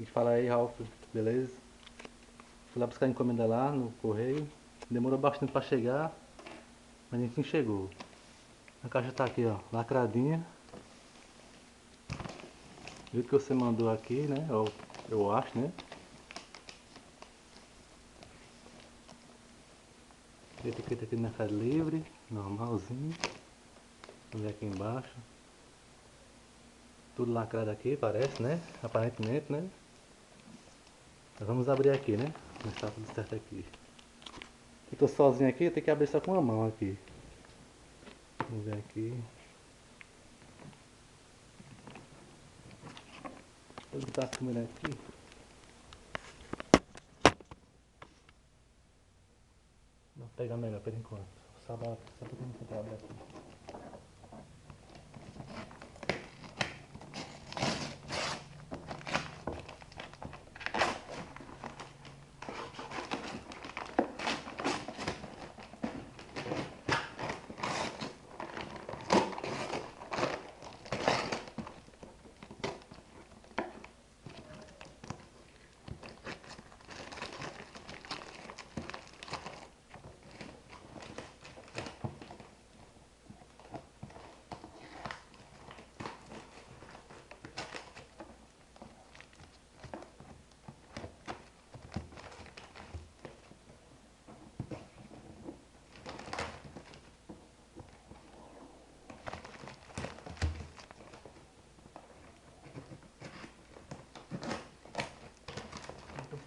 gente fala aí, Ralph, beleza? Fui lá buscar a encomenda lá no correio. Demorou bastante pra chegar, mas enfim chegou. A caixa tá aqui, ó, lacradinha. Do jeito que você mandou aqui, né? Eu acho, né? Etiqueta aqui no Mercado Livre, normalzinho. Vamos ver aqui embaixo. Tudo lacrado aqui, parece, né? Aparentemente, né? Mas vamos abrir aqui, né? Ver se tá tudo certo aqui. Eu tô sozinho aqui, eu tenho que abrir só com uma mão aqui. Vamos ver aqui. Vou botar a câmera aqui. Vou pegar melhor por enquanto. Só pra tentar abrir aqui.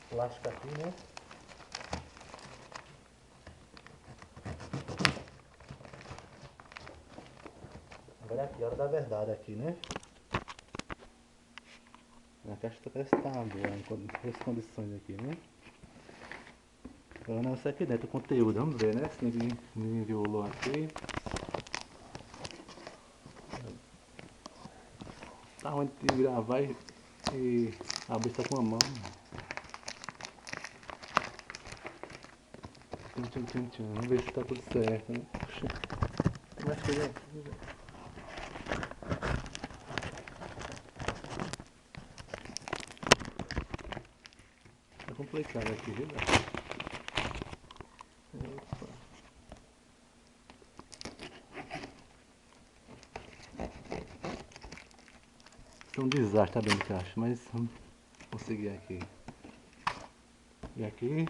Plástico aqui, né? Agora é aqui, a hora da verdade aqui, né? A caixa tá parece que tá boa, em condições aqui, né? Agora não sei aqui dentro o conteúdo, vamos ver, né? Se ninguém violou aqui. Tá ruim de gravar e abrir só com a mão. Vamos ver se tá tudo certo, né? Tem mais coisa aqui, velho. Tá complicado aqui, viu, velho? Opa. Isso é um desastre tá dentro de caixa, mas vamos conseguir aqui. E aqui,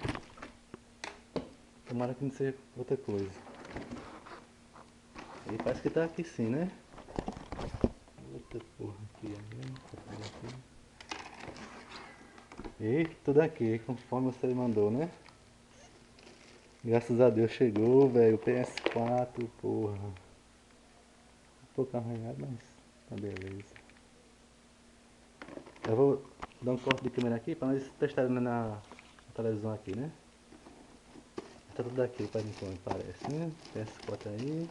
tomara que não seja outra coisa. E parece que tá aqui sim, né? Outra porra aqui, né? E tudo aqui, conforme você mandou, né? Graças a Deus chegou, velho. O PS4, porra. Um pouco arranhado, mas tá beleza. Eu vou dar um corte de câmera aqui pra nós testar na televisão aqui, né? Tá tudo aqui para enquanto, parece, né? PS4 aí.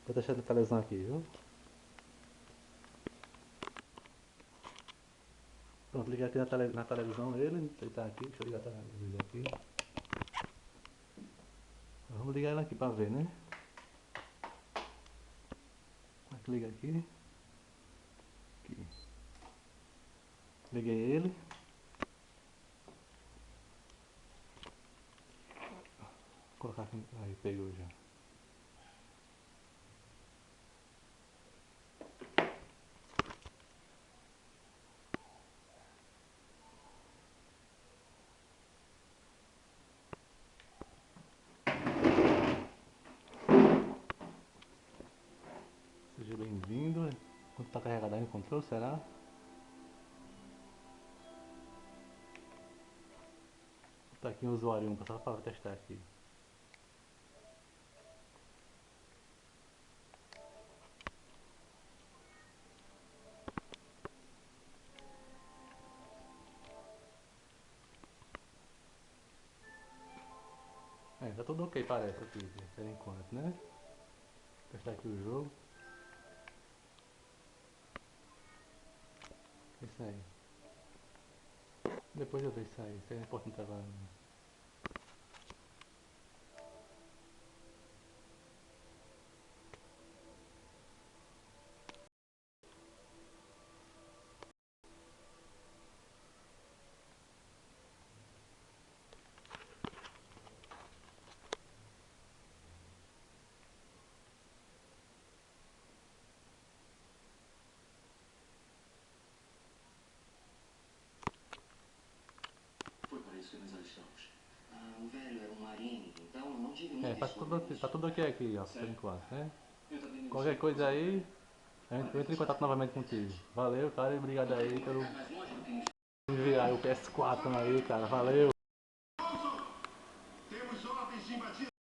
Vou testar na televisão aqui, viu? Pronto, liguei aqui na televisão ele tá aqui, deixa eu ligar a televisão aqui. Vamos ligar ele aqui pra ver, né? Aqui, liga aqui. Aqui. Liguei ele. Vou colocar aqui, aí pegou já. Seja bem-vindo. Quanto tá carregado aí, encontrou, será? Tá aqui o usuário 1, só para testar aqui. É, tá tudo ok, parece aqui, por enquanto, né? Testar aqui o jogo. Isso aí. Depois eu vejo isso aí, isso aí é importante agora. O velho era um marine, então não tive É, muita escolha. tá tudo ok aqui, ó, por enquanto, né? Eu também me Qualquer sinto coisa sozinho. aí, eu entro em contato novamente contigo. Valeu, cara, e obrigado aí pelo Mais longe do que enviar o PS4 aí, cara. Valeu! Temos ordens de invasão.